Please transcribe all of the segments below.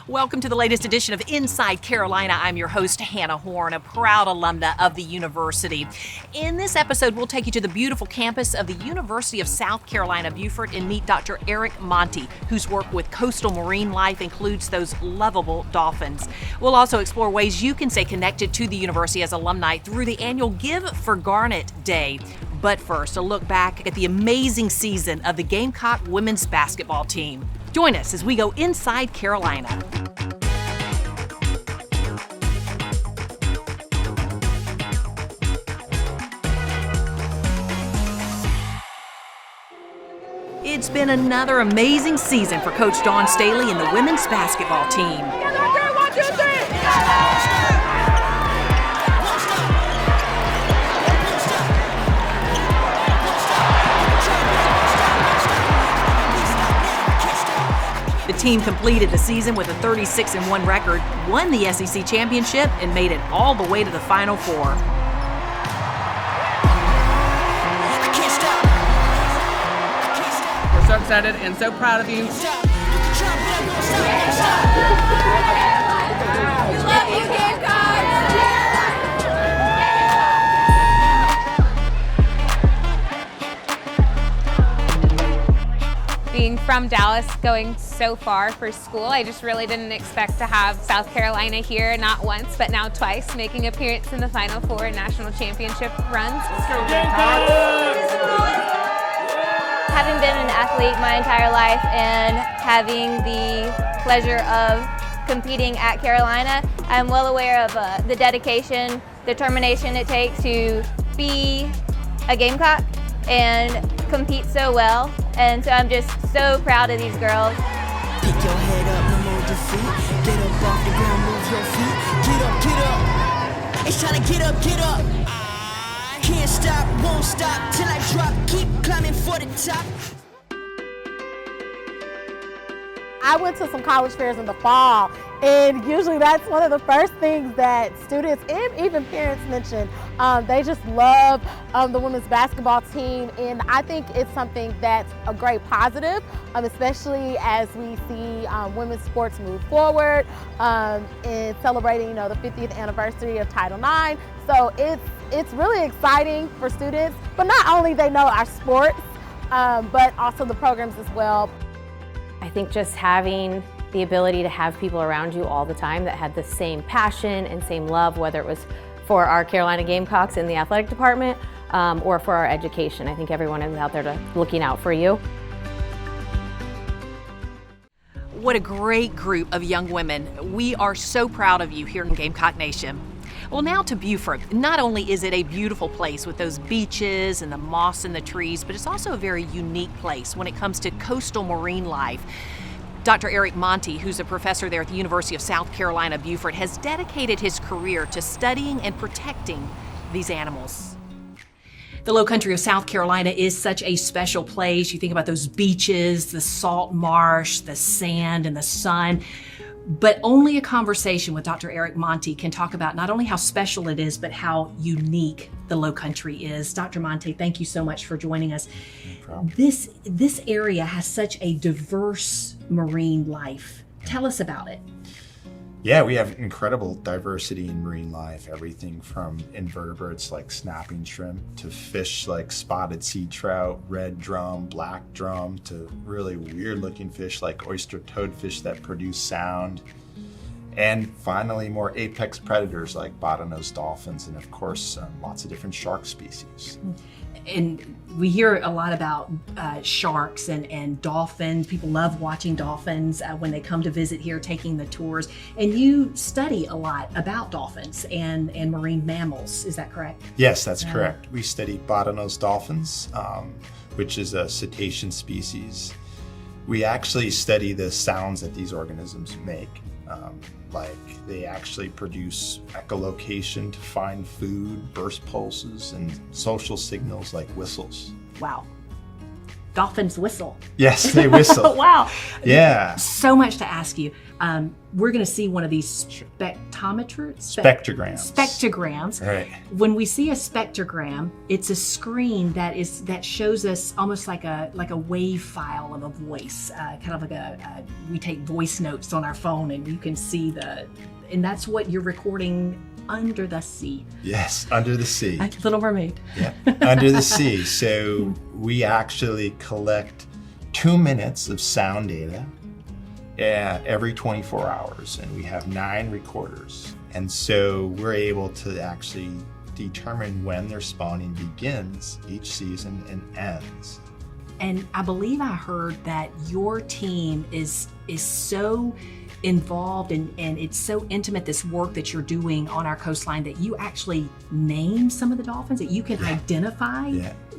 Welcome to the latest edition of Inside Carolina. I'm your host, Hannah Horn, a proud alumna of the university. In this episode, we'll take you to the beautiful campus of the University of South Carolina, Beaufort, and meet Dr. Eric Monty, whose work with coastal marine life includes those lovable dolphins. We'll also explore ways you can stay connected to the university as alumni through the annual Give for Garnet Day. But first, a look back at the amazing season of the Gamecock women's basketball team. Join us as we go inside Carolina. It's been another amazing season for Coach Dawn Staley and the women's basketball team. One, two, three. The team completed the season with a 36-1 record, won the SEC championship, and made it all the way to the Final Four. We're so excited and so proud of you. We love you, Gamecocks! Being from Dallas, going so far for school, I just really didn't expect to have South Carolina here, not once, but now twice, making appearance in the Final Four and national championship runs. Having been an athlete my entire life and having the pleasure of competing at Carolina, I'm well aware of the dedication, determination it takes to be a Gamecock and compete so well. And so I'm just so proud of these girls. Pick your head up, no more defeat. Get up off the ground, move your feet. Get up. It's trying to get up. Can't stop, won't stop till I drop. Keep climbing for the top. I went to some college fairs in the fall, and usually that's one of the first things that students and even parents mention. They just love the women's basketball team, and I think it's something that's a great positive, especially as we see women's sports move forward in celebrating, the 50th anniversary of Title IX. So it's really exciting for students, but not only they know our sports, but also the programs as well. I think just having the ability to have people around you all the time that had the same passion and same love, whether it was for our Carolina Gamecocks in the athletic department or for our education. I think everyone is out there looking out for you. What a great group of young women. We are so proud of you here in Gamecock Nation. Well, now to Beaufort. Not only is it a beautiful place with those beaches and the moss and the trees, but it's also a very unique place when it comes to coastal marine life. Dr. Eric Monty, who's a professor there at the University of South Carolina, Beaufort, has dedicated his career to studying and protecting these animals. The low country of South Carolina is such a special place. You think about those beaches, the salt marsh, the sand and the sun. But only a conversation with Dr. Eric Monty can talk about not only how special it is, but how unique the low country is. Dr. Monty, thank you so much for joining us. No problem. This area has such a diverse marine life. Tell us about it. Yeah, we have incredible diversity in marine life. Everything from invertebrates like snapping shrimp to fish like spotted sea trout, red drum, black drum, to really weird looking fish like oyster toadfish that produce sound. And finally, more apex predators like bottlenose dolphins, and of course, lots of different shark species. And we hear a lot about sharks and dolphins. People love watching dolphins when they come to visit here, taking the tours. And you study a lot about dolphins and marine mammals, is that correct? Yes, that's correct. We study bottlenose dolphins, which is a cetacean species. We actually study the sounds that these organisms make. Like they actually produce echolocation to find food, burst pulses, and social signals like whistles. Wow. dolphins whistle. Yes, they whistle. Wow. Yeah. So much to ask you. We're going to see one of these Spectrograms. Spectrograms. Right. When we see a spectrogram, it's a screen that shows us almost like a wave file of a voice, kind of like we take voice notes on our phone, and you can see and that's what you're recording under the sea. Yes, under the sea. Like Little Mermaid. Yeah, under the sea. So we actually collect 2 minutes of sound data every 24 hours, and we have 9 recorders. And so we're able to actually determine when their spawning begins each season and ends. And I believe I heard that your team is so involved and it's so intimate, this work that you're doing on our coastline, that you actually name some of the dolphins, that you can identify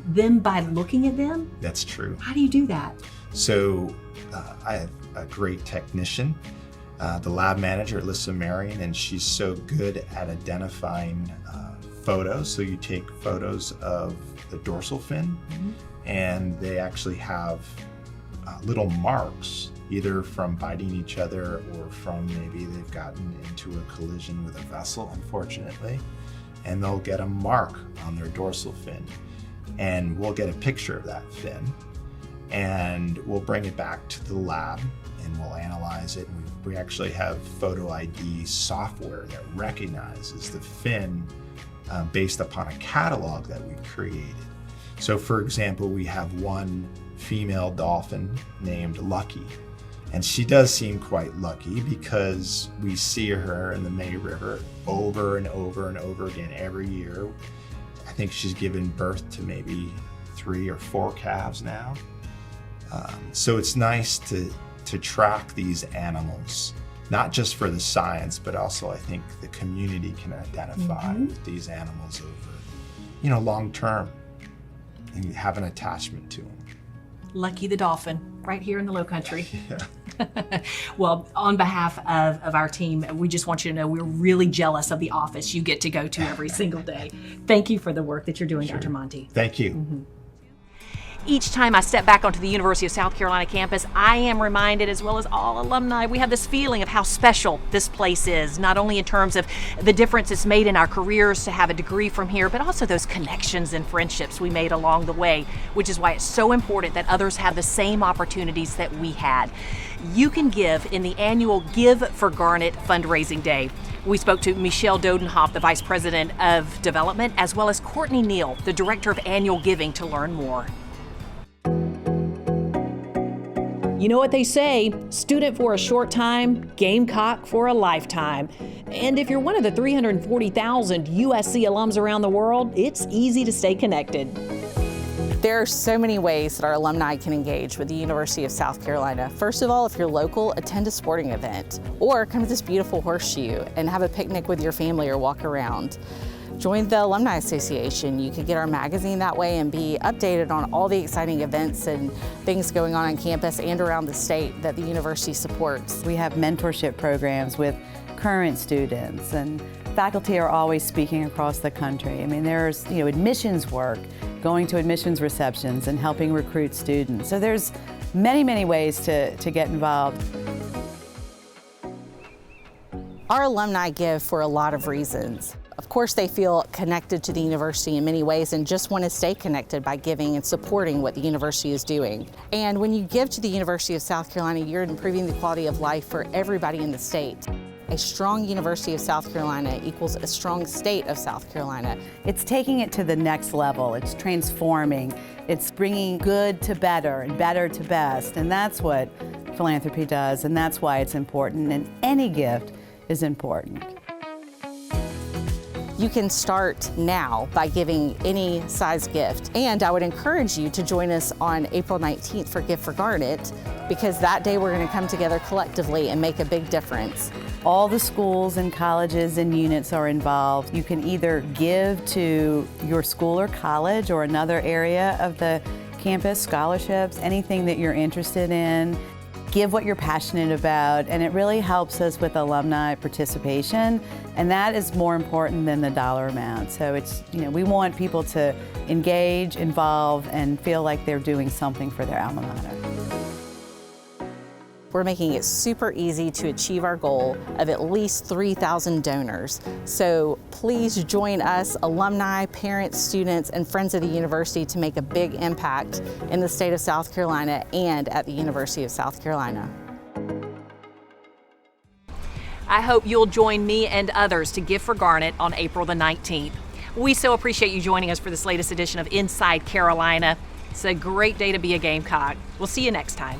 them by looking at them? That's true. How do you do that? So I have a great technician, the lab manager, Alyssa Marion, and she's so good at identifying photos. So you take photos of the dorsal fin, and they actually have little marks, either from biting each other or from maybe they've gotten into a collision with a vessel, unfortunately, and they'll get a mark on their dorsal fin. And we'll get a picture of that fin, and we'll bring it back to the lab and we'll analyze it. We actually have photo ID software that recognizes the fin based upon a catalog that we created. So for example, we have one female dolphin named Lucky, and she does seem quite lucky because we see her in the May River over and over and over again every year. I think she's given birth to maybe 3 or 4 calves now. So it's nice to track these animals, not just for the science, but also I think the community can identify with these animals over, long term, and have an attachment to them. Lucky the dolphin, right here in the Low Country. Well, on behalf of our team, we just want you to know we're really jealous of the office you get to go to every single day. Thank you for the work that you're doing, Dr. Monty. Thank you. Each time I step back onto the University of South Carolina campus, I am reminded, as well as all alumni, we have this feeling of how special this place is, not only in terms of the difference it's made in our careers to have a degree from here, but also those connections and friendships we made along the way, which is why it's so important that others have the same opportunities that we had. You can give in the annual Give for Garnet fundraising day. We spoke to Michelle Dodenhoff, the Vice President of Development, as well as Courtney Neal, the Director of Annual Giving, to learn more. You know what they say, student for a short time, Gamecock for a lifetime. And if you're one of the 340,000 USC alums around the world, it's easy to stay connected. There are so many ways that our alumni can engage with the University of South Carolina. First of all, if you're local, attend a sporting event, or come to this beautiful horseshoe and have a picnic with your family or walk around. Join the Alumni Association. You can get our magazine that way and be updated on all the exciting events and things going on campus and around the state that the university supports. We have mentorship programs with current students, and faculty are always speaking across the country. I mean, there's admissions work, going to admissions receptions and helping recruit students. So there's many, many ways to get involved. Our alumni give for a lot of reasons. Of course, they feel connected to the university in many ways and just want to stay connected by giving and supporting what the university is doing. And when you give to the University of South Carolina, you're improving the quality of life for everybody in the state. A strong University of South Carolina equals a strong state of South Carolina. It's taking it to the next level. It's transforming. It's bringing good to better and better to best. And that's what philanthropy does, and that's why it's important. And any gift is important. You can start now by giving any size gift. And I would encourage you to join us on April 19th for Give for Garnet, because that day we're going to come together collectively and make a big difference. All the schools and colleges and units are involved. You can either give to your school or college or another area of the campus, scholarships, anything that you're interested in. give what you're passionate about, and it really helps us with alumni participation, and that is more important than the dollar amount. So it's, we want people to engage, involve, and feel like they're doing something for their alma mater. We're making it super easy to achieve our goal of at least 3,000 donors. So please join us, alumni, parents, students, and friends of the university, to make a big impact in the state of South Carolina and at the University of South Carolina. I hope you'll join me and others to Gift for Garnet on April the 19th. We so appreciate you joining us for this latest edition of Inside Carolina. It's a great day to be a Gamecock. We'll see you next time.